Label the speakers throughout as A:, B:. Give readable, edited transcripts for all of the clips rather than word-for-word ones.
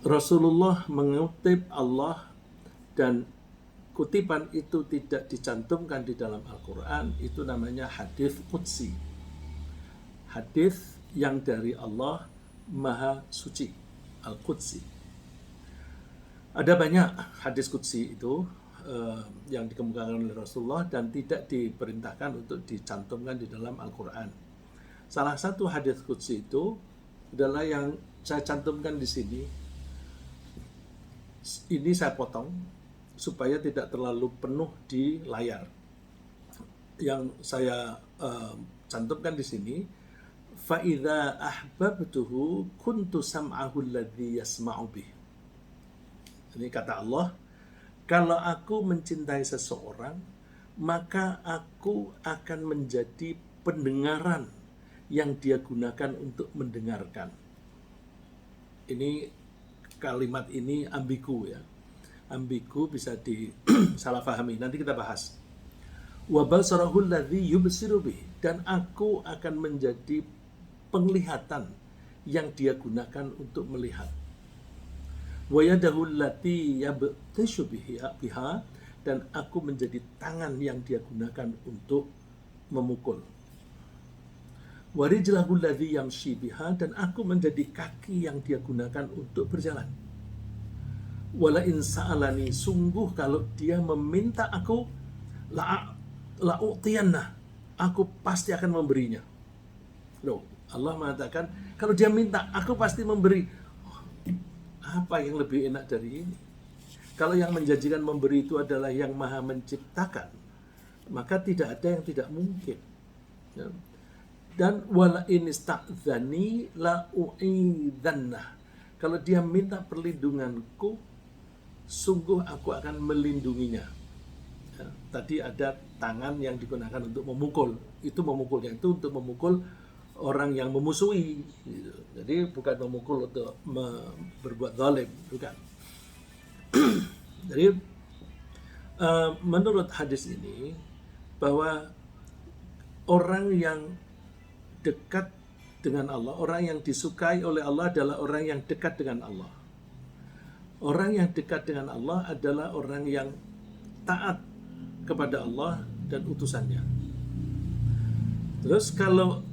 A: Rasulullah mengutip Allah dan kutipan itu tidak dicantumkan di dalam Al-Quran, itu namanya hadis qudsi. Hadis yang dari Allah Maha Suci, Al-Qudsi. Ada banyak hadis qudsi itu yang dikemukakan oleh Rasulullah dan tidak diperintahkan untuk dicantumkan di dalam Al-Quran. Salah satu hadis qudsi itu adalah yang saya cantumkan di sini. Ini saya potong supaya tidak terlalu penuh di layar. Yang saya cantumkan di sini, fa idza ahbabtuhu kuntu sam'ahu alladhi yasma'u bih. Ini kata Allah, kalau aku mencintai seseorang, maka aku akan menjadi pendengaran yang dia gunakan untuk mendengarkan. Ini kalimat ini ambigu ya. Ambigu bisa disalahpahami. Nanti kita bahas. Wa basarahu alladhi yubsiru bih, dan aku akan menjadi penglihatan yang dia gunakan untuk melihat. Wa yadahu allati yabtishu biha, dan aku menjadi tangan yang dia gunakan untuk memukul. Wa rijlahu alladhi yamshi biha, dan aku menjadi kaki yang dia gunakan untuk berjalan. Wala in sa'alani, sungguh kalau dia meminta aku, la'u'tiyanna, aku pasti akan memberinya. Loh, Allah mengatakan kalau dia minta aku pasti memberi. Apa yang lebih enak dari ini? Kalau yang menjanjikan memberi itu adalah yang Maha Menciptakan, maka tidak ada yang tidak mungkin. Ya. Dan wala in ista'dzani la u'idzannah. Kalau dia minta perlindunganku, sungguh aku akan melindunginya. Ya, tadi ada tangan yang digunakan untuk memukul. Itu memukulnya itu untuk memukul orang yang memusuhi. Gitu. Jadi bukan memukul untuk berbuat zalim, bukan. Jadi menurut hadis ini bahwa orang yang dekat dengan Allah, orang yang disukai oleh Allah adalah orang yang dekat dengan Allah. Orang yang dekat dengan Allah adalah orang yang taat kepada Allah dan utusannya. Terus kalau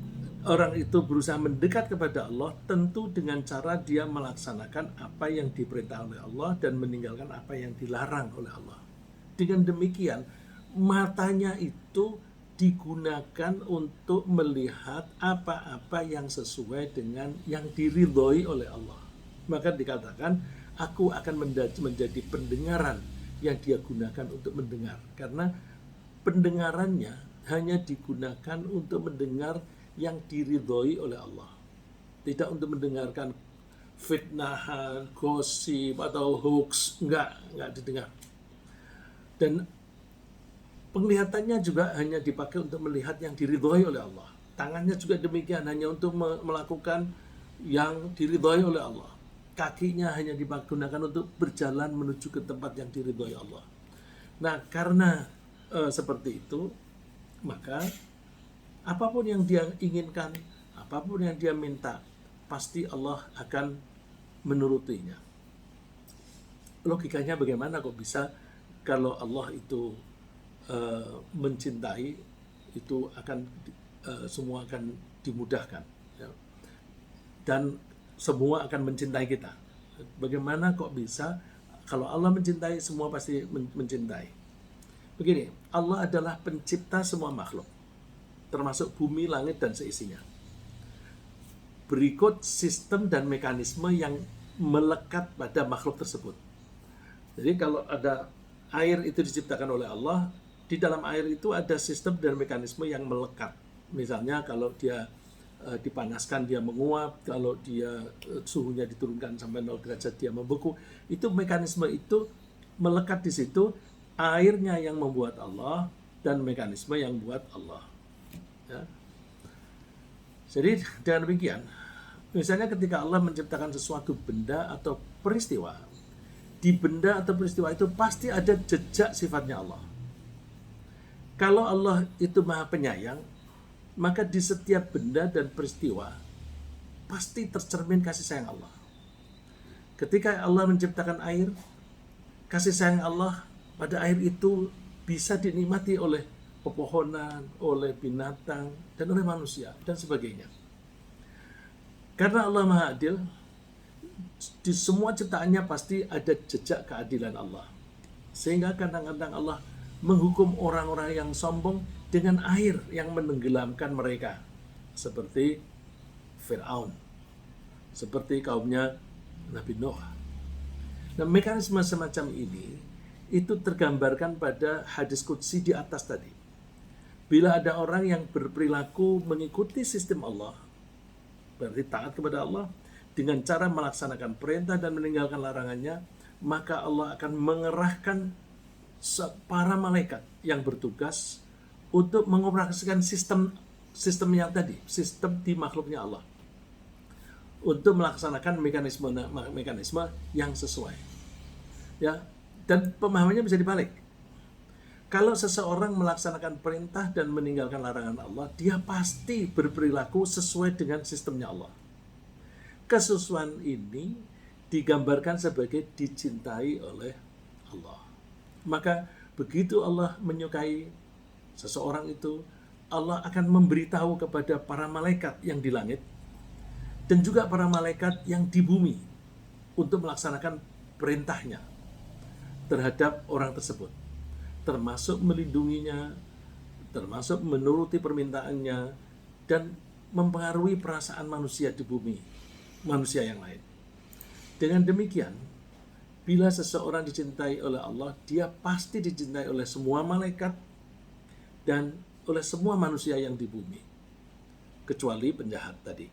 A: orang itu berusaha mendekat kepada Allah, tentu dengan cara dia melaksanakan apa yang diperintah oleh Allah dan meninggalkan apa yang dilarang oleh Allah. Dengan demikian, matanya itu digunakan untuk melihat apa-apa yang sesuai dengan yang diridhoi oleh Allah. Maka dikatakan, aku akan menjadi pendengaran yang dia gunakan untuk mendengar. Karena pendengarannya hanya digunakan untuk mendengar yang diridhoi oleh Allah. Tidak untuk mendengarkan fitnahan, gosip, atau hoax. Enggak didengar. Dan penglihatannya juga hanya dipakai untuk melihat yang diridhoi oleh Allah. Tangannya juga demikian, hanya untuk melakukan yang diridhoi oleh Allah. Kakinya hanya digunakan untuk berjalan menuju ke tempat yang diridhoi Allah. Nah, karena seperti itu, maka apapun yang dia inginkan, apapun yang dia minta, pasti Allah akan menurutinya. Logikanya bagaimana kok bisa kalau Allah itu mencintai, itu akan semua akan dimudahkan, ya. Dan semua akan mencintai kita. Bagaimana kok bisa kalau Allah mencintai, semua pasti mencintai? Begini, Allah adalah pencipta semua makhluk, termasuk bumi, langit, dan seisinya. Berikut sistem dan mekanisme yang melekat pada makhluk tersebut. Jadi kalau ada air itu diciptakan oleh Allah, di dalam air itu ada sistem dan mekanisme yang melekat. Misalnya kalau dia dipanaskan dia menguap, kalau dia suhunya diturunkan sampai 0 derajat dia membeku. Itu mekanisme itu melekat di situ, airnya yang membuat Allah dan mekanisme yang buat Allah. Ya. Jadi dengan demikian, misalnya ketika Allah menciptakan sesuatu benda atau peristiwa, di benda atau peristiwa itu pasti ada jejak sifatnya Allah. Kalau Allah itu Maha Penyayang, maka di setiap benda dan peristiwa pasti tercermin kasih sayang Allah. Ketika Allah menciptakan air, kasih sayang Allah pada air itu bisa dinikmati oleh pepohonan, oleh binatang, dan oleh manusia, dan sebagainya. Karena Allah Maha Adil, di semua ciptaannya pasti ada jejak keadilan Allah. Sehingga kadang-kadang Allah menghukum orang-orang yang sombong dengan air yang menenggelamkan mereka. Seperti Fir'aun, seperti kaumnya Nabi Nuh. Nah, mekanisme semacam ini itu tergambarkan pada hadis qudsi di atas tadi. Bila ada orang yang berperilaku mengikuti sistem Allah, berarti taat kepada Allah dengan cara melaksanakan perintah dan meninggalkan larangannya, maka Allah akan mengerahkan para malaikat yang bertugas untuk mengoperasikan sistem yang tadi, sistem di makhluknya Allah, untuk melaksanakan mekanisme yang sesuai. Ya, dan pemahamannya bisa dibalik. Kalau seseorang melaksanakan perintah dan meninggalkan larangan Allah, dia pasti berperilaku sesuai dengan sistemnya Allah. Kesesuaian ini digambarkan sebagai dicintai oleh Allah. Maka begitu Allah menyukai seseorang itu, Allah akan memberitahu kepada para malaikat yang di langit dan juga para malaikat yang di bumi untuk melaksanakan perintahnya terhadap orang tersebut, termasuk melindunginya, termasuk menuruti permintaannya, dan mempengaruhi perasaan manusia di bumi, manusia yang lain. Dengan demikian, bila seseorang dicintai oleh Allah, dia pasti dicintai oleh semua malaikat dan oleh semua manusia yang di bumi, kecuali penjahat tadi.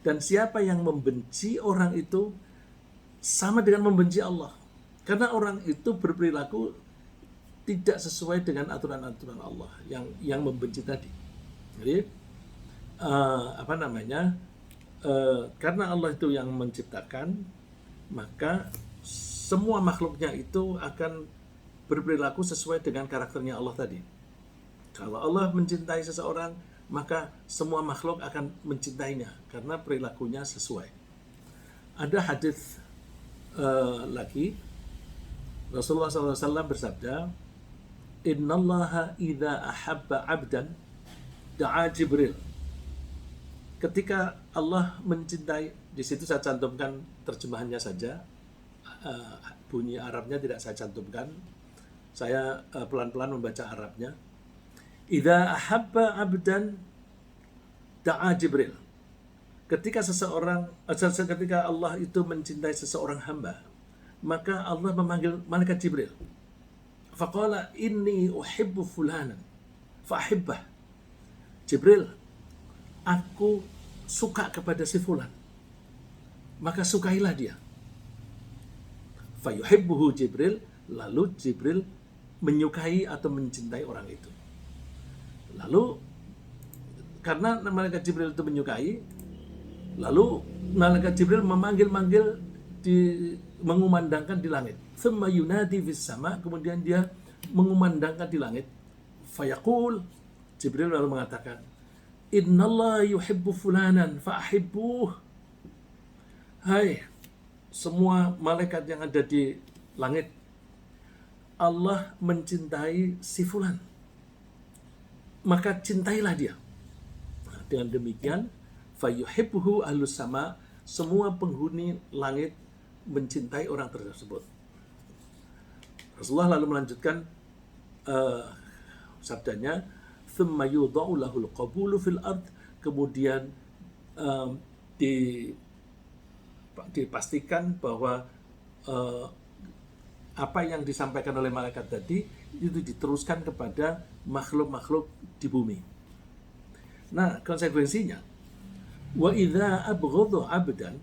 A: Dan siapa yang membenci orang itu sama dengan membenci Allah, karena orang itu berperilaku tidak sesuai dengan aturan-aturan Allah yang membenci tadi. Jadi karena Allah itu yang menciptakan, maka semua makhluknya itu akan berperilaku sesuai dengan karakternya Allah tadi. Kalau Allah mencintai seseorang, maka semua makhluk akan mencintainya karena perilakunya sesuai. Ada hadis lagi, Rasulullah SAW bersabda, Innallaha idza ahabba abdan da'a Jibril. Ketika Allah mencintai, di situ saya cantumkan terjemahannya saja, bunyi Arabnya tidak saya cantumkan, saya pelan-pelan membaca Arabnya. Idza ahabba abdan da'a Jibril. Ketika Allah itu mencintai seseorang hamba, maka Allah memanggil malaikat Jibril. Faqala inni uhibbu fulanan fa'ahibbah. Jibril, aku suka kepada si fulan, maka sukailah dia. Fayuhibbuhu Jibril, lalu Jibril menyukai atau mencintai orang itu. Lalu karena malaikat Jibril itu menyukai, lalu malaikat Jibril memanggil-manggil, mengumandangkan di langit. Thumma yunadi fis sama, kemudian dia mengumandangkan di langit. Fayaqul, Jibril lalu mengatakan, Innallaha yuhibbu fulanan fa'ahibbuh. Hai semua malaikat yang ada di langit, Allah mencintai si fulan, maka cintailah dia. Nah, dengan demikian, fayuhibbuhu ahlus sama, semua penghuni langit mencintai orang tersebut. Rasulullah lalu melanjutkan sabdanya, thumma yudha'u lahul qabulu fil ard, kemudian dipastikan bahwa apa yang disampaikan oleh malaikat tadi itu diteruskan kepada makhluk-makhluk di bumi. Nah, konsekuensinya, wa idza abghadha 'abdan,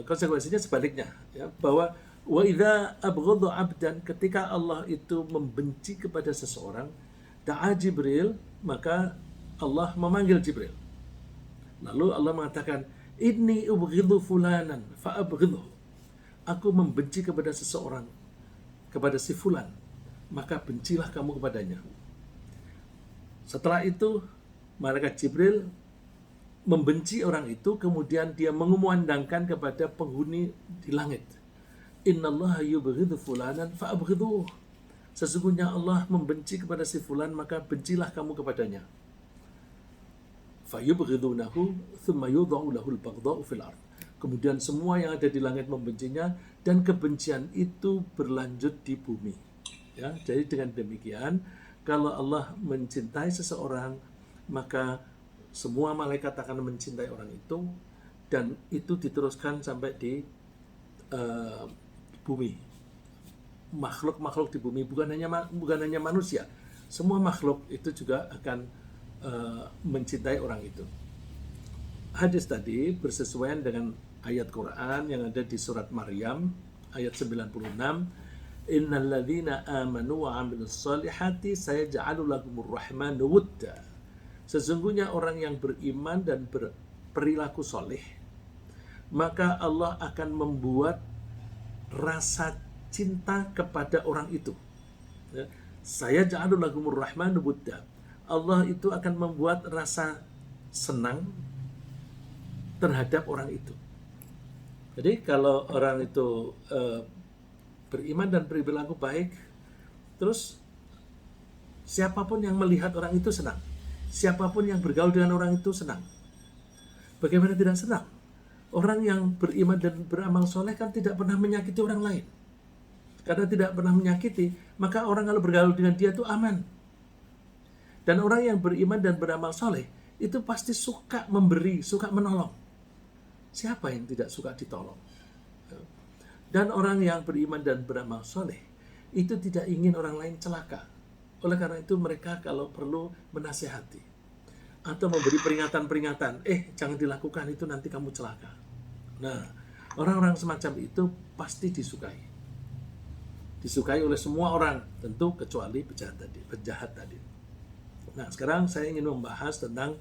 A: konsekuensinya sebaliknya, ya, bahwa wa idza abghadha 'abdan, ketika Allah itu membenci kepada seseorang, da'a Jibril, maka Allah memanggil Jibril. Lalu Allah mengatakan, inni ubghidhu fulanan fa'abghidhu. Aku membenci kepada seseorang, kepada si fulan, maka bencilah kamu kepadanya. Setelah itu malaikat Jibril membenci orang itu, kemudian dia mengumandangkan kepada penghuni di langit. Innallaha yubghidhu fulanan fa'abghidhuh. Sesungguhnya Allah membenci kepada si fulan, maka bencilah kamu kepadanya. Fayubghidhunahu thumma yudha'u lahul baghdha'u fil ard. Kemudian semua yang ada di langit membencinya, dan kebencian itu berlanjut di bumi. Ya, jadi dengan demikian, kalau Allah mencintai seseorang, maka semua malaikat akan mencintai orang itu, dan itu diteruskan sampai di bumi. Makhluk-makhluk di bumi, bukan hanya manusia, semua makhluk itu juga akan mencintai orang itu. Hadis tadi bersesuaian dengan ayat Quran yang ada di surat Maryam ayat 96. Innal ladzina amanu wa 'amilus solihati sayaj'alu lahumur rahmanu wudda. Sesungguhnya orang yang beriman dan berperilaku soleh, maka Allah akan membuat rasa cinta kepada orang itu. Ya. Sayaj'alu lahumur rahmanu wudda. Allah itu akan membuat rasa senang terhadap orang itu. Jadi kalau orang itu beriman dan berperilaku baik, terus siapapun yang melihat orang itu senang, siapapun yang bergaul dengan orang itu senang. Bagaimana tidak senang? Orang yang beriman dan beramal soleh kan tidak pernah menyakiti orang lain. Karena tidak pernah menyakiti, maka orang kalau bergaul dengan dia itu aman. Dan orang yang beriman dan beramal soleh itu pasti suka memberi, suka menolong. Siapa yang tidak suka ditolong? Dan orang yang beriman dan beramal soleh itu tidak ingin orang lain celaka. Oleh karena itu mereka kalau perlu menasihati atau memberi peringatan-peringatan, jangan dilakukan itu, nanti kamu celaka. Nah, orang-orang semacam itu pasti disukai. Disukai oleh semua orang, tentu kecuali penjahat tadi. Nah, sekarang saya ingin membahas tentang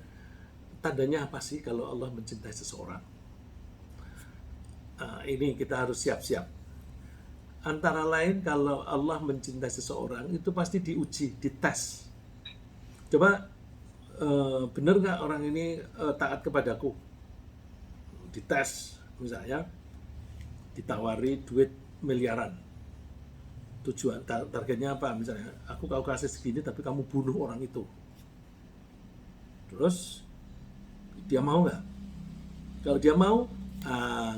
A: tandanya apa sih kalau Allah mencintai seseorang. Nah, ini kita harus siap-siap. Antara lain kalau Allah mencintai seseorang itu pasti diuji, dites. Coba benar nggak orang ini taat kepadaku? Dites, misalnya ditawari duit miliaran. Tujuan targetnya apa? Misalnya aku kau kasih segini tapi kamu bunuh orang itu. Terus dia mau nggak? Kalau dia mau,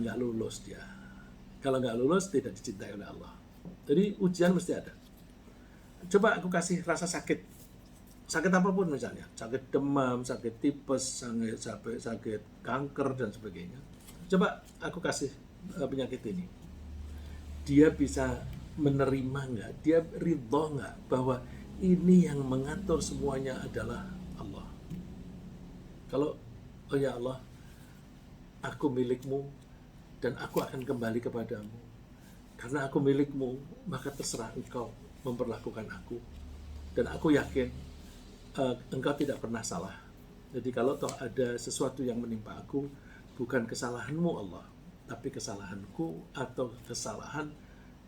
A: nggak lulus dia. Kalau nggak lulus, tidak dicintai oleh Allah. Jadi ujian mesti ada. Coba aku kasih rasa sakit. Sakit apapun misalnya. Sakit demam, sakit tipes, sakit kanker, dan sebagainya. Coba aku kasih penyakit ini. Dia bisa menerima nggak? Dia ridho nggak bahwa ini yang mengatur semuanya adalah Allah? Kalau, oh ya Allah, aku milikmu, dan aku akan kembali kepadamu. Karena aku milikmu, maka terserah engkau memperlakukan aku. Dan aku yakin engkau tidak pernah salah. Jadi kalau toh ada sesuatu yang menimpa aku, bukan kesalahanmu Allah, tapi kesalahanku atau kesalahan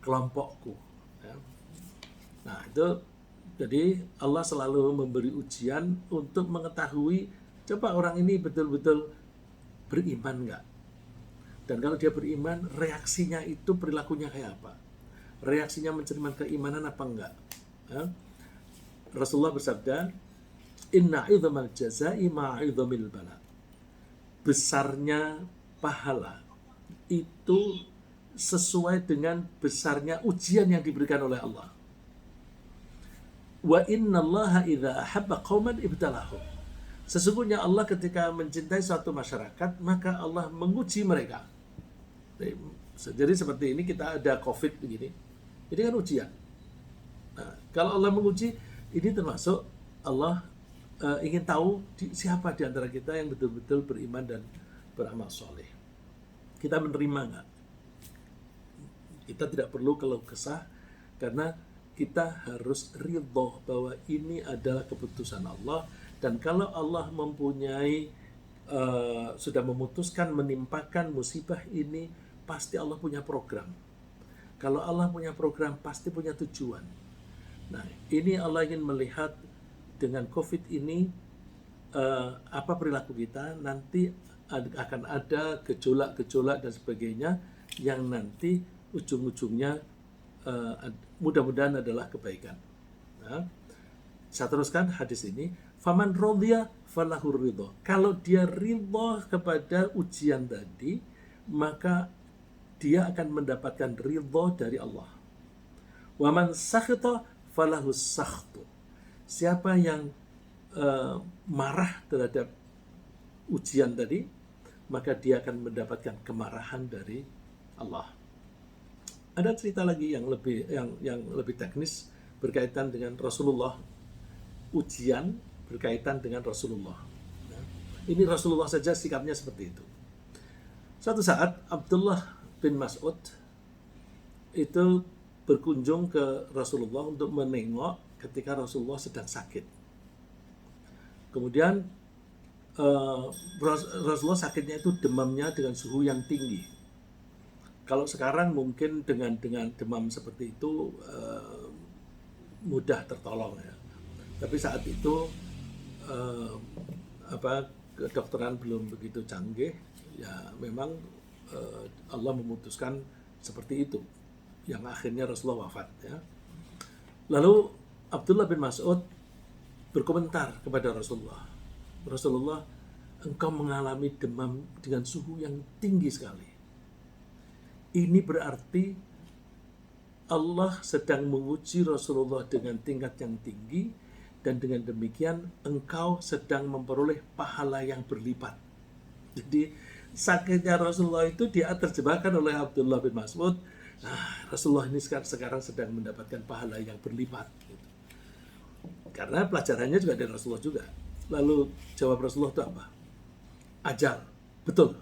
A: kelompokku. Ya. Nah itu, jadi Allah selalu memberi ujian untuk mengetahui, coba orang ini betul-betul beriman nggak? Dan kalau dia beriman, reaksinya itu perilakunya kayak apa? Reaksinya mencerminkan keimanan apa enggak? Ya. Rasulullah bersabda, Inna idhamal jazai ma'idhamil bala. Besarnya pahala itu sesuai dengan besarnya ujian yang diberikan oleh Allah. Wa innallaha idza ahabba qauman ibtalahum. Sesungguhnya Allah ketika mencintai suatu masyarakat, maka Allah menguji mereka. Jadi seperti ini, kita ada COVID begini, ini kan ujian. Nah, kalau Allah menguji, ini termasuk Allah ingin tahu siapa di antara kita yang betul-betul beriman dan beramal soleh. Kita menerima nggak? Kita tidak perlu keluh kesah, karena kita harus ridho bahwa ini adalah keputusan Allah. Dan kalau Allah mempunyai sudah memutuskan menimpakan musibah ini, pasti Allah punya program. Kalau Allah punya program, pasti punya tujuan. Nah, ini Allah ingin melihat dengan COVID ini, apa perilaku kita, nanti akan ada gejolak-gejolak dan sebagainya yang nanti ujung-ujungnya mudah-mudahan adalah kebaikan. Nah, saya teruskan hadis ini. Faman rodiya falahur ridho. Kalau dia ridho kepada ujian tadi, maka dia akan mendapatkan ridho dari Allah. Waman sakhita falahus sakhtu. Siapa yang marah terhadap ujian tadi, maka dia akan mendapatkan kemarahan dari Allah. Ada cerita lagi yang lebih teknis berkaitan dengan Rasulullah. Ujian berkaitan dengan Rasulullah. Nah, ini Rasulullah saja sikapnya seperti itu. Suatu saat Abdullah bin Mas'ud itu berkunjung ke Rasulullah untuk menengok ketika Rasulullah sedang sakit. Kemudian Rasulullah sakitnya itu demamnya dengan suhu yang tinggi. Kalau sekarang mungkin dengan demam seperti itu mudah tertolong ya. Tapi saat itu kedokteran belum begitu canggih, ya memang Allah memutuskan seperti itu, yang akhirnya Rasulullah wafat ya. Lalu Abdullah bin Mas'ud berkomentar kepada Rasulullah, Rasulullah, engkau mengalami demam dengan suhu yang tinggi sekali. Ini berarti Allah sedang menguji Rasulullah dengan tingkat yang tinggi, dan dengan demikian engkau sedang memperoleh pahala yang berlipat. Jadi sakitnya Rasulullah itu dia terjebakkan oleh Abdullah bin Mas'ud. Nah, Rasulullah ini sekarang sedang mendapatkan pahala yang berlipat. Karena pelajarannya juga dari Rasulullah juga. Lalu jawab Rasulullah itu apa? Ajal. Betul.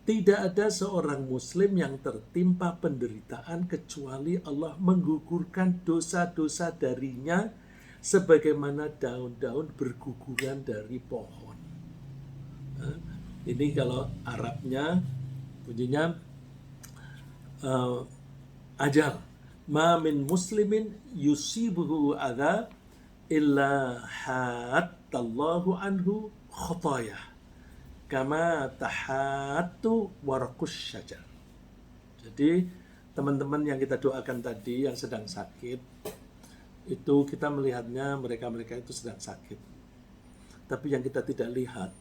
A: Tidak ada seorang muslim yang tertimpa penderitaan kecuali Allah menggugurkan dosa-dosa darinya sebagaimana daun-daun berguguran dari pohon. Nah, ini kalau Arabnya bunyinya ajal. Ma min muslimin yusibuhu adza illa hattallahu anhu khatayah kama tahattu warqus syajar. Jadi teman-teman yang kita doakan tadi yang sedang sakit, itu kita melihatnya mereka itu sedang sakit. Tapi yang kita tidak lihat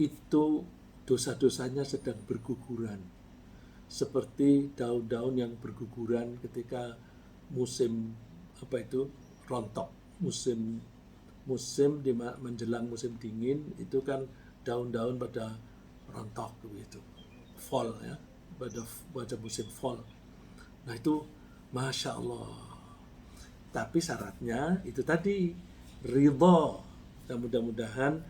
A: itu dosa-dosanya sedang berguguran. Seperti daun-daun yang berguguran ketika musim rontok, musim menjelang musim dingin, itu kan daun-daun pada rontok begitu, fall ya, pada musim fall. Nah itu masya Allah. Tapi syaratnya itu tadi ridho. Dan mudah-mudahan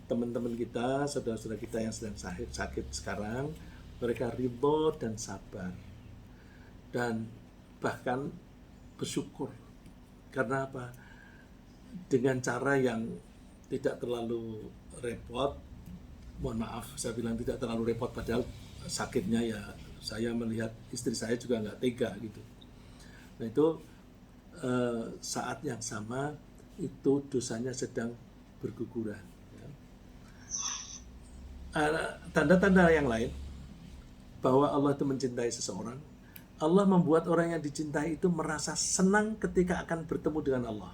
A: teman-teman kita, saudara-saudara kita yang sedang sakit sekarang, mereka ridho dan sabar, dan bahkan bersyukur. Karena apa? Dengan cara yang tidak terlalu repot. Mohon maaf, saya bilang tidak terlalu repot, padahal sakitnya ya saya melihat istri saya juga nggak tega gitu. Nah itu saat yang sama itu dosanya sedang berguguran. Tanda-tanda yang lain bahwa Allah itu mencintai seseorang, Allah membuat orang yang dicintai itu merasa senang ketika akan bertemu dengan Allah.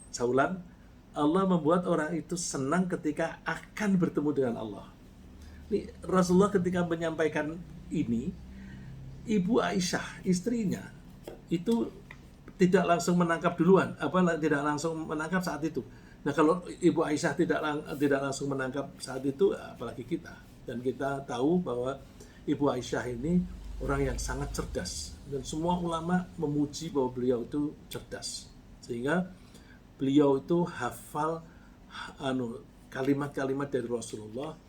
A: Saya ulang, Allah membuat orang itu senang ketika akan bertemu dengan Allah. Ini Rasulullah ketika menyampaikan ini, Ibu Aisyah, istrinya, itu tidak langsung menangkap duluan, tidak langsung menangkap saat itu. Nah kalau Ibu Aisyah tidak langsung menangkap saat itu, apalagi kita. Dan kita tahu bahwa Ibu Aisyah ini orang yang sangat cerdas, dan semua ulama memuji bahwa beliau itu cerdas, sehingga beliau itu hafal kalimat-kalimat dari Rasulullah,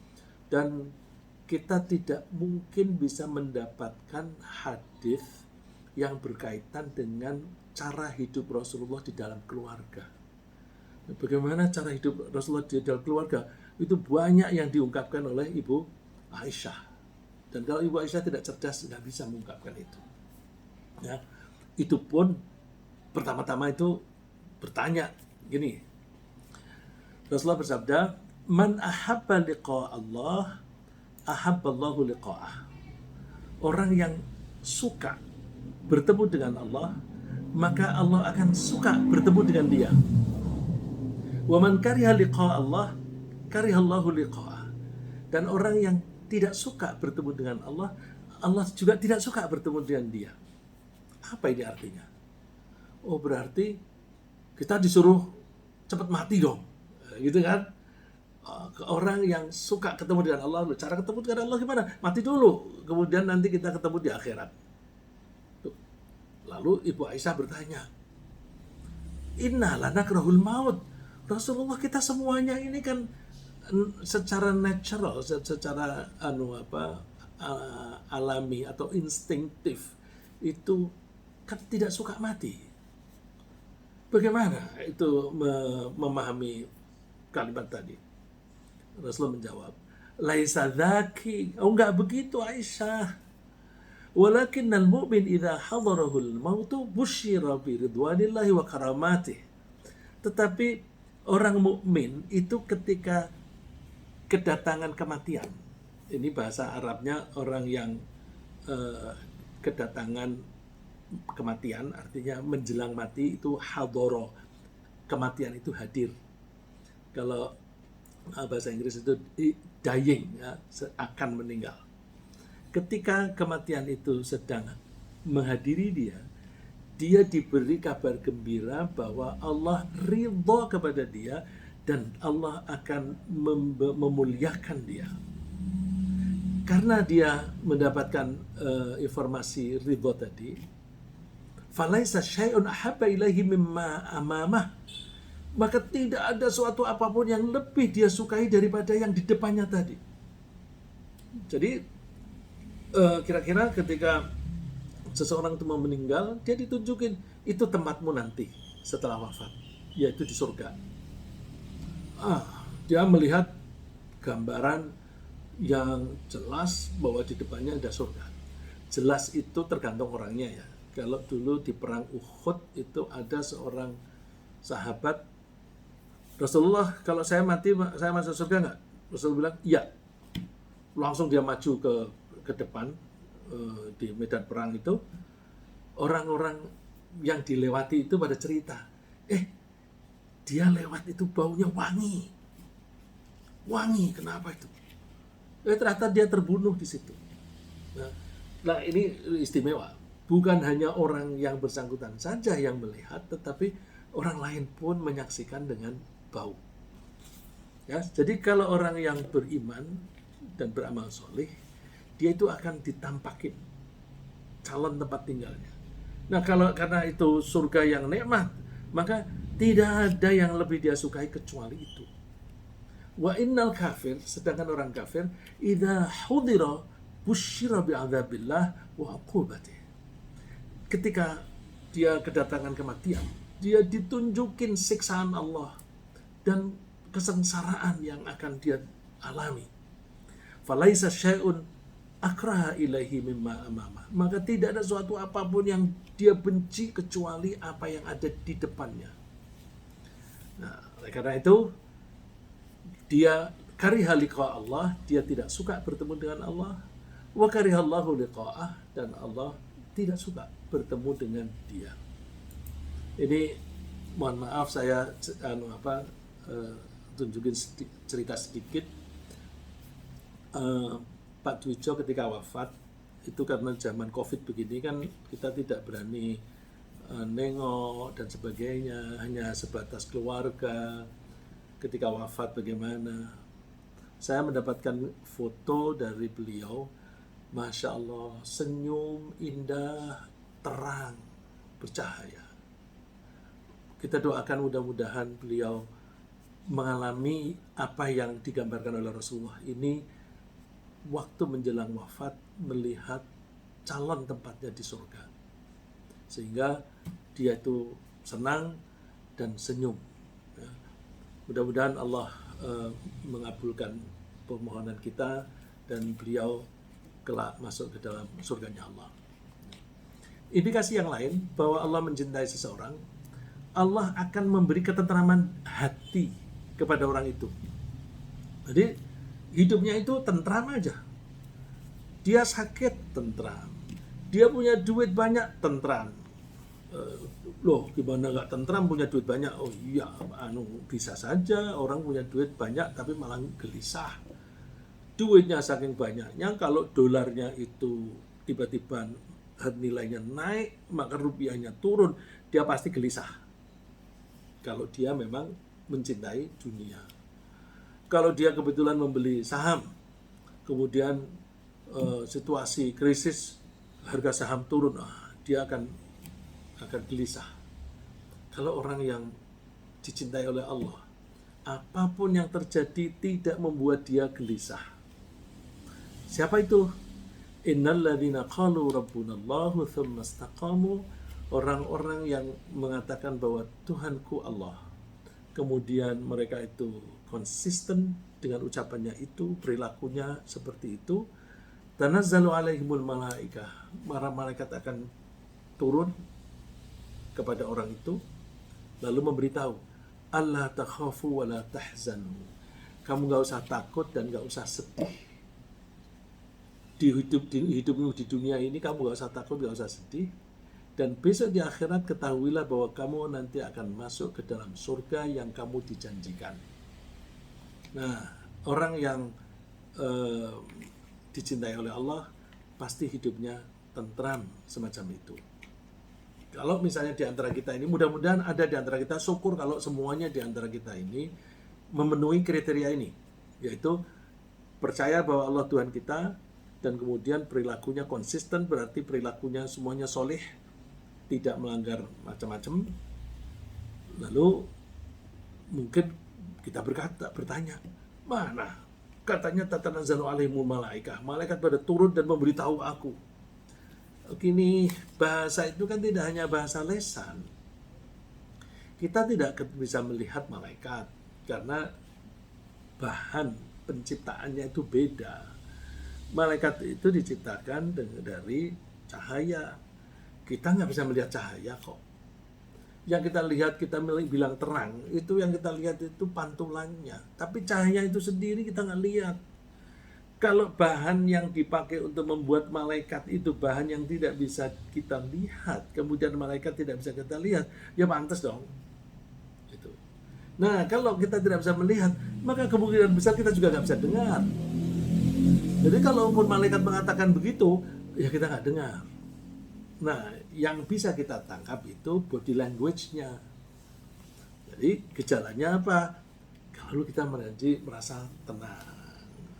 A: dan kita tidak mungkin bisa mendapatkan hadis yang berkaitan dengan cara hidup Rasulullah di dalam keluarga. Bagaimana cara hidup Rasulullah di dalam keluarga? Itu banyak yang diungkapkan oleh Ibu Aisyah. Dan kalau Ibu Aisyah tidak cerdas, tidak bisa mengungkapkan itu. Ya, itu pun pertama-tama itu bertanya gini, Rasulullah bersabda, "Man ahabba liqa Allah, ahabballahu liqa'ah." Orang yang suka bertemu dengan Allah, maka Allah akan suka bertemu dengan dia. Wa man kariha liqa Allah, karihallahu liqa'ah. Dan orang yang tidak suka bertemu dengan Allah, Allah juga tidak suka bertemu dengan dia. Apa ini artinya? Oh, berarti kita disuruh cepat mati dong. Gitu kan? Orang yang suka ketemu dengan Allah, cara ketemu dengan Allah gimana? Mati dulu, kemudian nanti kita ketemu di akhirat. Lalu Ibu Aisyah bertanya, "Inna lanakrahul maut." Rasulullah, kita semuanya ini kan secara natural, secara alami atau instinktif itu kan tidak suka mati. Bagaimana itu memahami kalimat tadi? Rasulullah menjawab, "Laisa dzaki." Oh, enggak begitu Aisyah. "Walakinnal mu'min idza hadarahul mautu busyira bi ridwanillahi wa karamatih." Tetapi orang mukmin itu ketika kedatangan kematian. Ini bahasa Arabnya orang yang kedatangan kematian, artinya menjelang mati itu hadoro. Kematian itu hadir. Kalau bahasa Inggris itu dying, ya, akan meninggal. Ketika kematian itu sedang menghadiri dia, dia diberi kabar gembira bahwa Allah ridha kepada dia dan Allah akan memuliakan dia. Karena dia mendapatkan informasi ridha tadi, falaisa syai'un ahabba ilaihi mimma amamah. Maka tidak ada suatu apapun yang lebih dia sukai daripada yang di depannya tadi. Jadi kira-kira ketika seseorang itu mau meninggal, dia ditunjukin itu tempatmu nanti setelah wafat, yaitu di surga. Dia melihat gambaran yang jelas bahwa di depannya ada surga. Jelas itu tergantung orangnya ya. Kalau dulu di perang Uhud itu ada seorang sahabat, "Rasulullah, kalau saya mati, saya masuk surga nggak?" Rasulullah bilang, "Iya." Langsung dia maju ke depan di medan perang itu. Orang-orang yang dilewati itu pada cerita, dia lewat itu baunya wangi. Wangi, kenapa itu? Ternyata dia terbunuh di situ. Nah, ini istimewa. Bukan hanya orang yang bersangkutan saja yang melihat, tetapi orang lain pun menyaksikan dengan bau. Ya, jadi kalau orang yang beriman dan beramal soleh, dia itu akan ditampakin calon tempat tinggalnya. Nah, karena itu surga yang nikmat, maka tidak ada yang lebih dia sukai kecuali itu. Wa innal kafir, sedangkan orang kafir, idza hudira busyira bi'adzabillah wa uqubatih. Ketika dia kedatangan kematian, dia ditunjukin siksaan Allah dan kesengsaraan yang akan dia alami. Falaisa syai'un akraha ilaihi mimma amamah. Maka tidak ada suatu apapun yang dia benci kecuali apa yang ada di depannya. Nah, oleh karena itu dia kariha liqa Allah, dia tidak suka bertemu dengan Allah. Wa karihallahu liqa'ah, dan Allah tidak suka bertemu dengan dia. Ini mohon maaf saya tunjukin cerita sedikit. Pak Dwijo ketika wafat itu karena zaman Covid begini kan kita tidak berani nengok dan sebagainya, hanya sebatas keluarga. Ketika wafat bagaimana? Saya mendapatkan foto dari beliau, Masya Allah, senyum indah, terang, bercahaya. Kita doakan mudah-mudahan beliau mengalami apa yang digambarkan oleh Rasulullah ini, waktu menjelang wafat melihat calon tempatnya di surga, sehingga dia itu senang dan senyum. Ya. Mudah-mudahan Allah mengabulkan permohonan kita dan beliau kelak masuk ke dalam surganya Allah. Indikasi yang lain bahwa Allah mencintai seseorang, Allah akan memberi ketentraman hati kepada orang itu. Jadi hidupnya itu tentram aja. Dia sakit, tentram. Dia punya duit banyak, tentram. Loh, gimana nggak tentram punya duit banyak? Oh iya, bisa saja orang punya duit banyak tapi malah gelisah. Duitnya saking banyaknya, kalau dolarnya itu tiba-tiba nilainya naik, maka rupiahnya turun, dia pasti gelisah. Kalau dia memang mencintai dunia. Kalau dia kebetulan membeli saham, kemudian situasi krisis, harga saham turun, dia akan gelisah. Kalau orang yang dicintai oleh Allah, apapun yang terjadi tidak membuat dia gelisah. Siapa itu? Innalladzina qalu rabbunallahu tsumma istaqamu, orang-orang yang mengatakan bahwa Tuhanku Allah. Kemudian mereka itu konsisten dengan ucapannya itu, perilakunya seperti itu. Tanazzalu alaihimul malaikah, para malaikat akan turun kepada orang itu lalu memberitahu, alla takhafu wa la tahzanu. Kamu enggak usah takut dan enggak usah sedih. Di hidupmu di dunia ini kamu gak usah takut, gak usah sedih. Dan besok di akhirat ketahuilah bahwa kamu nanti akan masuk ke dalam surga yang kamu dijanjikan. Nah, orang yang dicintai oleh Allah pasti hidupnya tentram semacam itu. Kalau misalnya di antara kita ini, mudah-mudahan ada di antara kita, syukur kalau semuanya di antara kita ini memenuhi kriteria ini, yaitu percaya bahwa Allah Tuhan kita, dan kemudian perilakunya konsisten, berarti perilakunya semuanya soleh, tidak melanggar macam-macam. Lalu mungkin kita bertanya, mana katanya tatanazzalu alaihimul malaikah, malaikat pada turun dan memberitahu aku. Kini bahasa itu kan tidak hanya bahasa lesan. Kita tidak bisa melihat malaikat karena bahan penciptaannya itu beda. Malaikat itu diciptakan dari cahaya. Kita nggak bisa melihat cahaya kok. Yang kita lihat, kita bilang terang, itu yang kita lihat itu pantulannya. Tapi cahaya itu sendiri kita nggak lihat. Kalau bahan yang dipakai untuk membuat malaikat itu bahan yang tidak bisa kita lihat, kemudian malaikat tidak bisa kita lihat, ya pantas dong. Gitu. Nah, kalau kita tidak bisa melihat, maka kemungkinan besar kita juga nggak bisa dengar. Jadi kalau pun malaikat mengatakan begitu, ya kita nggak dengar. Nah, yang bisa kita tangkap itu body language-nya. Jadi gejalanya apa? Kalau kita merasa tenang,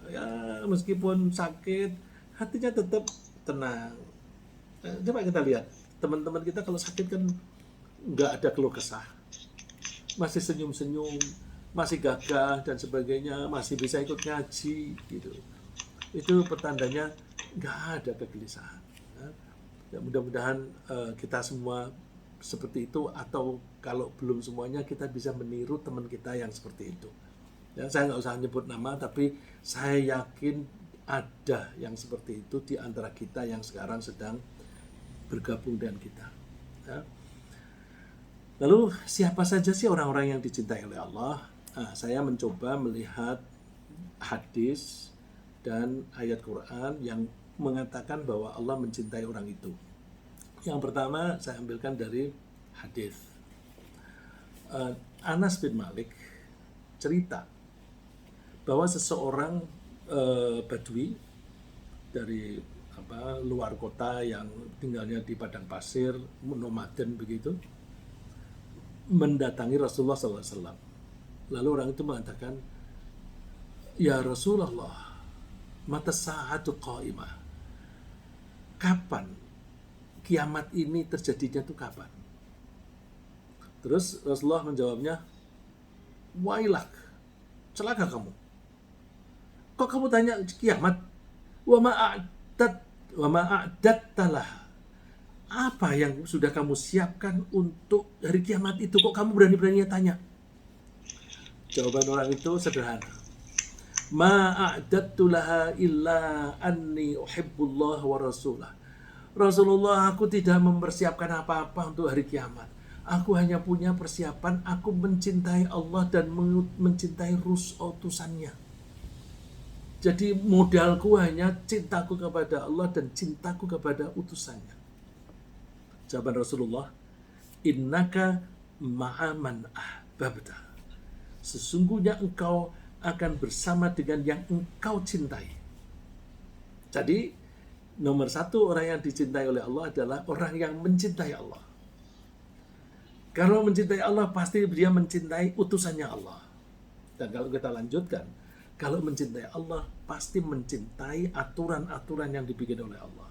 A: ya meskipun sakit, hatinya tetap tenang. Coba kita lihat, teman-teman kita kalau sakit kan nggak ada keluh kesah, masih senyum-senyum, masih gagah dan sebagainya, masih bisa ikut ngaji, gitu. Itu pertandanya nggak ada kegelisahan. Ya, mudah-mudahan kita semua seperti itu, atau kalau belum semuanya kita bisa meniru teman kita yang seperti itu. Ya, saya nggak usah nyebut nama, tapi saya yakin ada yang seperti itu di antara kita yang sekarang sedang bergabung dengan kita. Ya. Lalu siapa saja sih orang-orang yang dicintai oleh Allah? Saya mencoba melihat hadis dan ayat Quran yang mengatakan bahwa Allah mencintai orang itu. Yang pertama saya ambilkan dari hadis. Anas bin Malik cerita bahwa seseorang Badui dari luar kota yang tinggalnya di padang pasir, nomaden begitu, mendatangi Rasulullah SAW. Lalu orang itu mengatakan, ya Rasulullah, mata sa'atu qa'imah. Kapan kiamat ini terjadinya itu kapan? Terus Rasulullah menjawabnya, wailak, celaka kamu. Kok kamu tanya kiamat? Wa ma'a'dattalah. Apa yang sudah kamu siapkan untuk hari kiamat itu? Kok kamu berani-beraninya tanya? Jawaban orang itu sederhana. Ma'a'dattu laha illa anni uhibbullah wa rasulah. Rasulullah, aku tidak mempersiapkan apa-apa untuk hari kiamat. Aku hanya punya persiapan, aku mencintai Allah dan mencintai utusannya. Jadi modalku hanya cintaku kepada Allah dan cintaku kepada utusannya. Jawaban Rasulullah, innaka ma'aman ahbabta. Sesungguhnya engkau akan bersama dengan yang engkau cintai. Jadi nomor satu orang yang dicintai oleh Allah adalah orang yang mencintai Allah. Kalau mencintai Allah pasti dia mencintai utusannya Allah. Dan kalau kita lanjutkan, kalau mencintai Allah pasti mencintai aturan-aturan yang dibikin oleh Allah.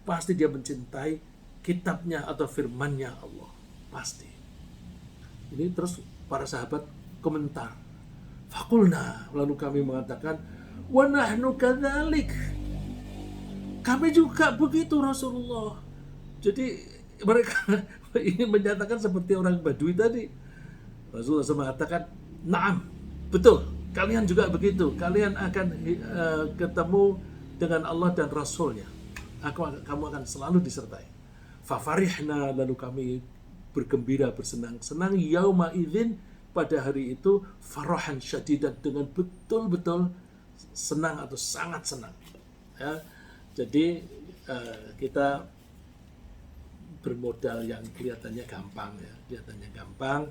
A: Pasti dia mencintai kitabnya atau firmannya Allah. Pasti. Ini terus para sahabat komentar. Fakulna, lalu kami mengatakan, wa nahnu kadzalik. Kami juga begitu Rasulullah. Jadi mereka ini menyatakan seperti orang Badui tadi. Rasulullah mengatakan, "Na'am, betul. Kalian juga begitu. Kalian akan ketemu dengan Allah dan Rasulnya. Kamu akan selalu disertai." Fafarihna, lalu kami bergembira, bersenang-senang yauma idzin, pada hari itu, farahan syadidan, dengan betul-betul senang atau sangat senang. Ya. Jadi kita bermodal yang kelihatannya gampang, ya, kelihatannya gampang.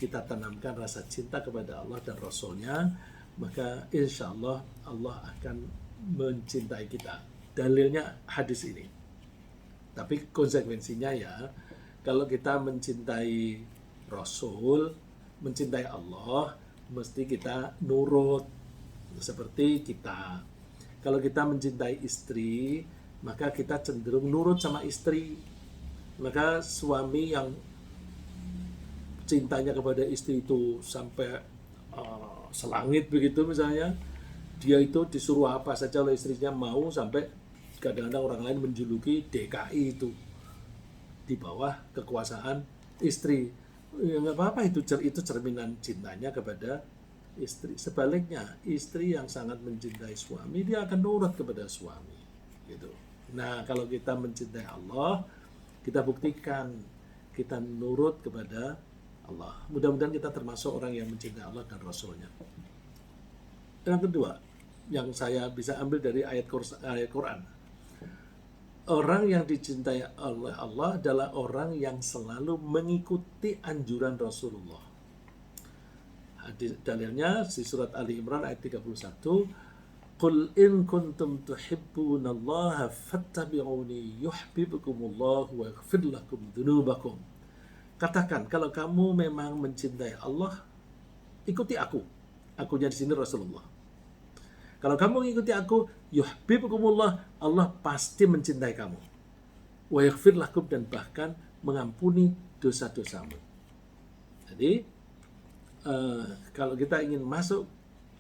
A: Kita tanamkan rasa cinta kepada Allah dan Rasulnya, maka insya Allah Allah akan mencintai kita. Dalilnya hadis ini. Tapi konsekuensinya ya, kalau kita mencintai Rasul, mencintai Allah, mesti kita nurut seperti kita. Kalau kita mencintai istri, maka kita cenderung nurut sama istri. Maka suami yang cintanya kepada istri itu sampai selangit begitu misalnya, dia itu disuruh apa saja oleh istrinya mau, sampai kadang-kadang orang lain menjuluki DKI itu di bawah kekuasaan istri. Ya nggak apa-apa, itu cerminan cintanya kepada istri. Sebaliknya, istri yang sangat mencintai suami, dia akan nurut kepada suami gitu. Nah, kalau kita mencintai Allah, kita buktikan kita nurut kepada Allah. Mudah-mudahan kita termasuk orang yang mencintai Allah dan Rasulnya. Yang kedua, yang saya bisa ambil dari ayat Quran, orang yang dicintai oleh Allah adalah orang yang selalu mengikuti anjuran Rasulullah. Dalilnya di surat Ali Imran ayat 31, "Qul in kuntum tuhibbunallaha fattabi'uni yuhibbukumullahu wa yaghfir lakum dzunubakum." Katakan, kalau kamu memang mencintai Allah, ikuti aku. Akunya di sini Rasulullah. Kalau kamu mengikuti aku, yuhibbukumullah, Allah pasti mencintai kamu. Wa yaghfir lakum, dan bahkan mengampuni dosa-dosamu. Jadi kalau kita ingin masuk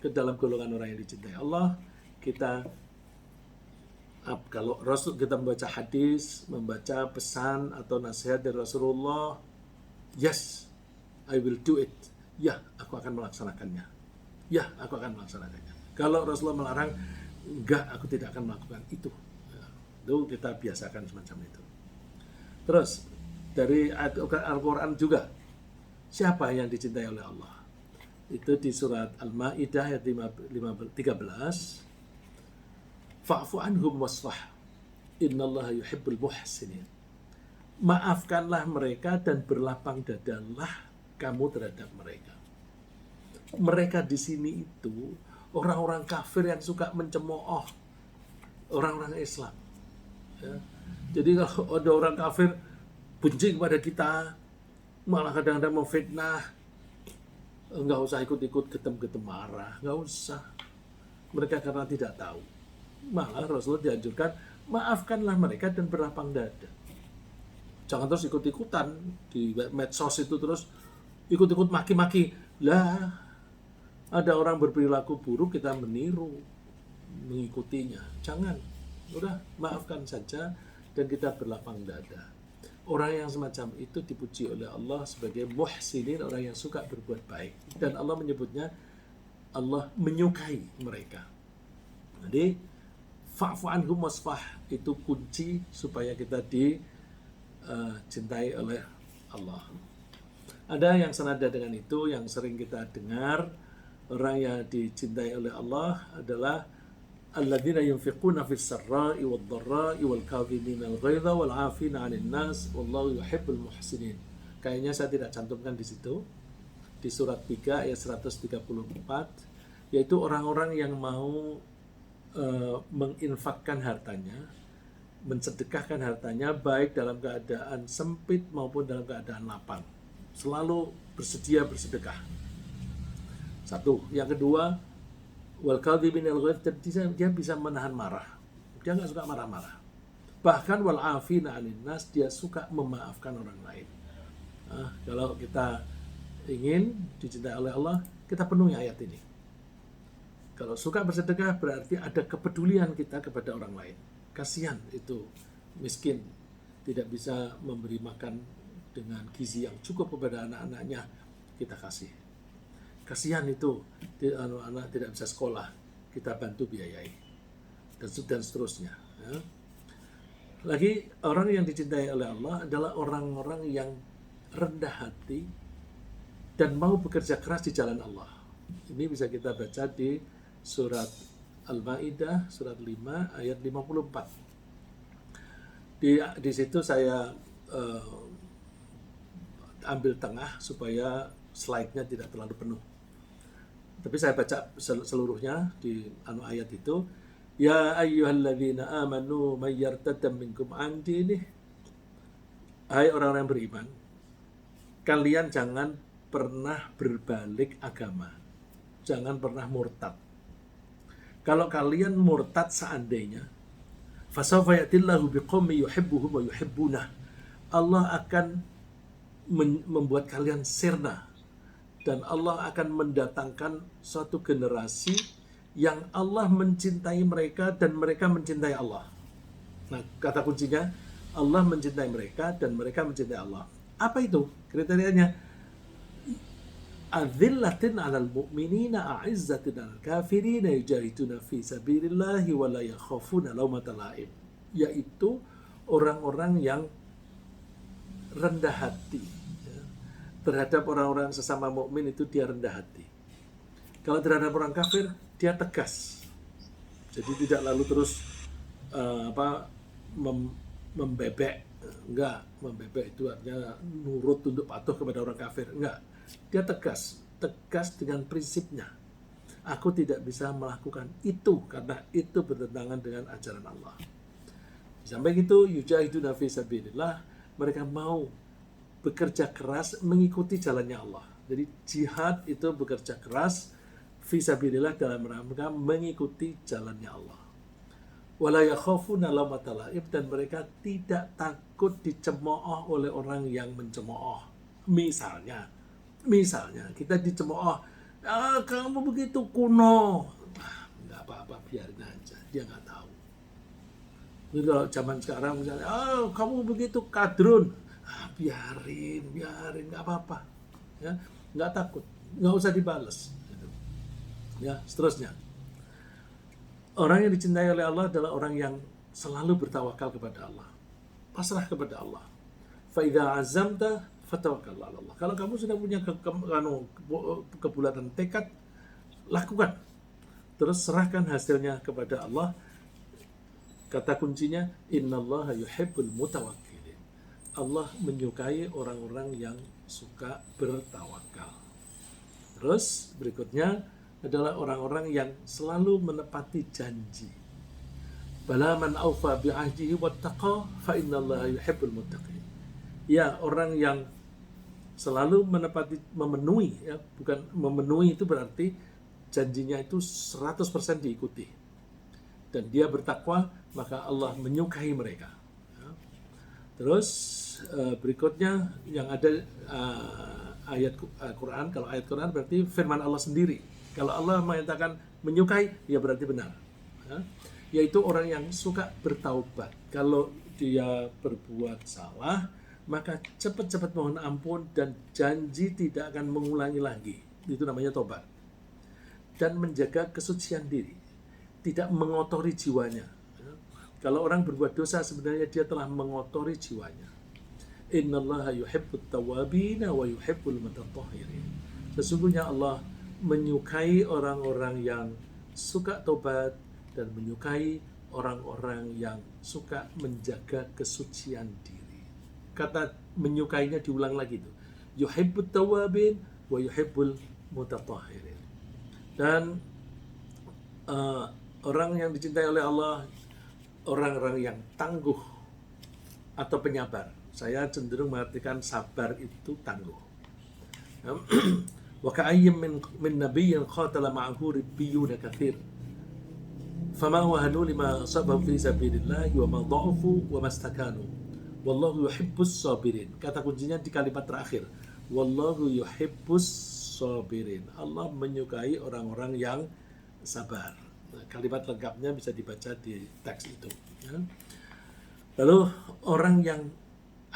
A: ke dalam golongan orang yang dicintai Allah, kita kalau Rasul, kita membaca hadis, membaca pesan atau nasihat dari Rasulullah, yes, I will do it. Ya, aku akan melaksanakannya. Ya, aku akan melaksanakannya. Kalau Rasulullah melarang, enggak, aku tidak akan melakukan itu. Itu kita biasakan semacam itu. Terus dari Al-Quran juga, siapa yang dicintai oleh Allah? Itu di surat Al-Maidah ayat 13. Fa'fu anhum wasfah, innallaha yuhibbul muhsinin. Maafkanlah mereka dan berlapang dadalah kamu terhadap mereka. Mereka di sini itu orang-orang kafir yang suka mencemooh orang-orang Islam. Ya. Jadi kalau ada orang kafir benci kepada kita, malah kadang-kadang memfitnah, enggak usah ikut-ikut getem-getem marah, enggak usah. Mereka karena tidak tahu. Malah Rasulullah dianjurkan, maafkanlah mereka dan berlapang dada. Jangan terus ikut-ikutan di medsos itu, terus ikut-ikut maki-maki. Lah, ada orang berperilaku buruk, kita meniru, mengikutinya. Jangan. Udah, maafkan saja dan kita berlapang dada. Orang yang semacam itu dipuji oleh Allah sebagai muhsinin, orang yang suka berbuat baik. Dan Allah menyebutnya, Allah menyukai mereka. Jadi, fa'fu anhum wasfah, itu kunci supaya kita dicintai oleh Allah. Ada yang senada dengan itu yang sering kita dengar, orang yang dicintai oleh Allah adalah alladzina yunfiquna fis sarra'i wad dharra'i wal kadhimina al ghaidha wal 'afina 'anil nas wallahu yuhibbul muhsinin. Kayaknya saya tidak cantumkan di situ. Di surat 3 ayat 134, yaitu orang-orang yang mau menginfakkan hartanya, mensedekahkan hartanya baik dalam keadaan sempit maupun dalam keadaan lapang. Selalu bersedia bersedekah. Satu. Yang kedua, wal kadhiminal ghaidh, dia bisa menahan marah. Dia nggak suka marah-marah. Bahkan wal 'afina 'anil nas, dia suka memaafkan orang lain. Kalau kita ingin dicintai oleh Allah, kita penuhi ayat ini. Kalau suka bersedekah berarti ada kepedulian kita kepada orang lain. Kasihan itu miskin, tidak bisa memberi makan dengan gizi yang cukup kepada anak-anaknya, kita kasih. Kasihan itu anak-anak tidak bisa sekolah, kita bantu biayai, dan seterusnya. Ya. Lagi, orang yang dicintai oleh Allah adalah orang-orang yang rendah hati dan mau bekerja keras di jalan Allah. Ini bisa kita baca di surat Al-Maidah, surat 5 ayat 54. Di situ saya ambil tengah supaya slide-nya tidak terlalu penuh. Tapi saya baca seluruhnya di ayat itu. Ya ayyuhalladzina amanu may yartadda minkum an dinih. Hai orang-orang yang beriman, kalian jangan pernah berbalik agama. Jangan pernah murtad. Kalau kalian murtad seandainya, fasawfa ya'tillahu biqaumin yuhibbuhum wa yuhibbunah. Allah akan membuat kalian sirna, dan Allah akan mendatangkan suatu generasi yang Allah mencintai mereka dan mereka mencintai Allah. Nah, kata kuncinya, Allah mencintai mereka dan mereka mencintai Allah. Apa itu kriterianya? Adzillatin 'alal mu'minina a'izzatin 'alal kafirina yujahiduna fi sabilillahi wa la yakhafuna laumata la'im. Yaitu orang-orang yang rendah hati terhadap orang-orang sesama mukmin, itu dia rendah hati. Kalau terhadap orang kafir, dia tegas. Jadi tidak lalu terus membebek. Enggak, membebek itu artinya nurut, tunduk patuh kepada orang kafir. Enggak, dia tegas dengan prinsipnya. Aku tidak bisa melakukan itu karena itu bertentangan dengan ajaran Allah. Sampai gitu, yujahiduna fi sabilillah, mereka mau bekerja keras mengikuti jalannya Allah. Jadi jihad itu bekerja keras fisabilillah dalam rangka mengikuti jalannya Allah. Wala yakhafuna laumata la'im, dan mereka tidak takut dicemooh oleh orang yang mencemooh. Misalnya kita dicemooh, kamu begitu kuno. Enggak apa-apa, biarin aja, dia nggak tahu. Jadi kalau zaman sekarang misalnya, kamu begitu kadrun, biarin, nggak apa-apa, ya, nggak takut, nggak usah dibales, ya, seterusnya. Orang yang dicintai oleh Allah adalah orang yang selalu bertawakal kepada Allah, pasrah kepada Allah. Fa idza azamta fatawakkal 'ala Allah. Kalau kamu sudah punya kebulatan tekad, lakukan, terus serahkan hasilnya kepada Allah. Kata kuncinya, innallaha yuhibbul mutawakkilin. Allah menyukai orang-orang yang suka bertawakal. Terus berikutnya adalah orang-orang yang selalu menepati janji. Bala man aufa bi'ahdihi wattaqa fa innallaha yuhibbul muttaqin. Ya, orang yang selalu memenuhi, ya, bukan memenuhi itu berarti janjinya itu 100% diikuti. Dan dia bertakwa, maka Allah menyukai mereka. Terus berikutnya yang ada ayat Quran. Kalau ayat Quran berarti firman Allah sendiri. Kalau Allah mengatakan menyukai, ya berarti benar. Yaitu orang yang suka bertaubat. Kalau dia berbuat salah, maka cepat-cepat mohon ampun dan janji tidak akan mengulangi lagi. Itu namanya tobat. Dan menjaga kesucian diri, tidak mengotori jiwanya. Kalau orang berbuat dosa, sebenarnya dia telah mengotori jiwanya. Innallaha yuhibbut tawwabina wa yuhibbul mutatahhirin. Sesungguhnya Allah menyukai orang-orang yang suka tobat dan menyukai orang-orang yang suka menjaga kesucian diri. Kata menyukainya diulang lagi tuh. Yuhibbut tawwabin wa yuhibbul mutatahhirin. Dan orang yang dicintai oleh Allah, orang-orang yang tangguh atau penyabar. Saya cenderung mengartikan sabar itu tangguh. Wa ka'ayyim min nabiyyin qatala ma'ahu ribbiyuna katsir. Fama wahanu lima sabahu fi sabilillah wa ma dha'ufu wa mastakanu. Wallahu yuhibbus sabirin. Kata kuncinya di kalimat terakhir. Wallahu yuhibbus sabirin. Allah menyukai orang-orang yang sabar. Nah, kalimat lengkapnya bisa dibaca di teks itu. Ya. Lalu orang yang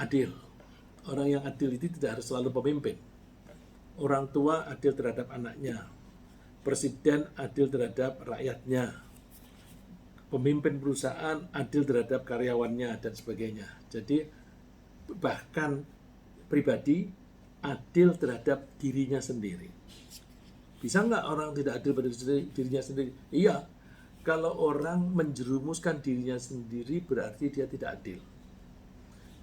A: adil. Orang yang adil itu tidak harus selalu pemimpin. Orang tua adil terhadap anaknya. Presiden adil terhadap rakyatnya. Pemimpin perusahaan adil terhadap karyawannya dan sebagainya. Jadi bahkan pribadi adil terhadap dirinya sendiri. Bisa nggak orang tidak adil pada dirinya sendiri? Iya. Kalau orang menjerumuskan dirinya sendiri berarti dia tidak adil.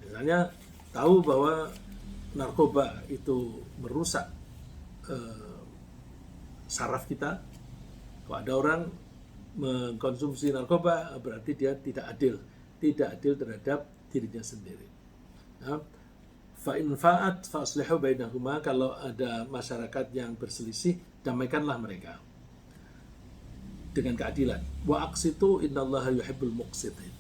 A: Misalnya tahu bahwa narkoba itu merusak saraf kita. Kalau ada orang mengkonsumsi narkoba berarti dia tidak adil terhadap dirinya sendiri. Fa in fa'at fa aslihu bainahuma. Kalau ada masyarakat yang berselisih, damaikanlah mereka dengan keadilan. Wa aqsitu innallaha yuhibbul muqsitin.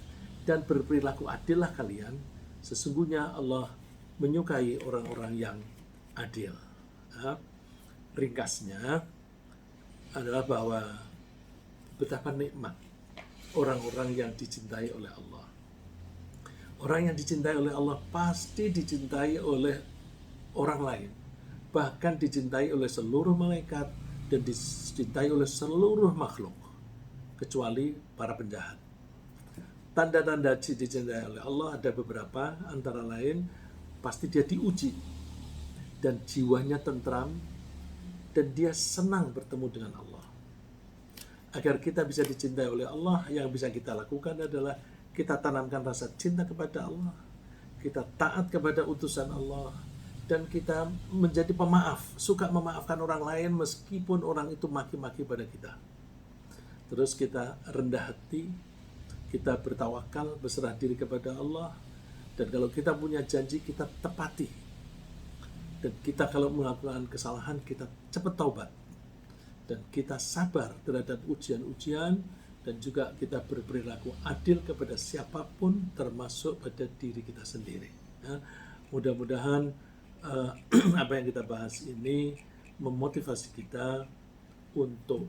A: Dan berperilaku adillah kalian, sesungguhnya Allah menyukai orang-orang yang adil. Ringkasnya adalah bahwa betapa nikmat orang-orang yang dicintai oleh Allah. Orang yang dicintai oleh Allah pasti dicintai oleh orang lain. Bahkan dicintai oleh seluruh malaikat dan dicintai oleh seluruh makhluk. Kecuali para penjahat. Tanda-tanda dicintai oleh Allah ada beberapa, antara lain pasti dia diuji. Dan jiwanya tentram dan dia senang bertemu dengan Allah. Agar kita bisa dicintai oleh Allah, yang bisa kita lakukan adalah kita tanamkan rasa cinta kepada Allah, kita taat kepada utusan Allah, dan kita menjadi pemaaf, suka memaafkan orang lain meskipun orang itu maki-maki pada kita. Terus kita rendah hati, kita bertawakal, berserah diri kepada Allah, dan kalau kita punya janji kita tepati. Dan kita kalau melakukan kesalahan kita cepat taubat. Dan kita sabar terhadap ujian-ujian, dan juga kita berperilaku adil kepada siapapun termasuk pada diri kita sendiri. Ya, mudah-mudahan apa yang kita bahas ini memotivasi kita untuk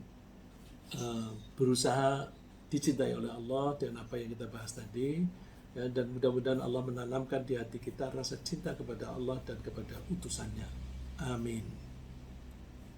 A: berusaha dicintai oleh Allah dengan apa yang kita bahas tadi, ya, dan mudah-mudahan Allah menanamkan di hati kita rasa cinta kepada Allah dan kepada utusannya. Amin.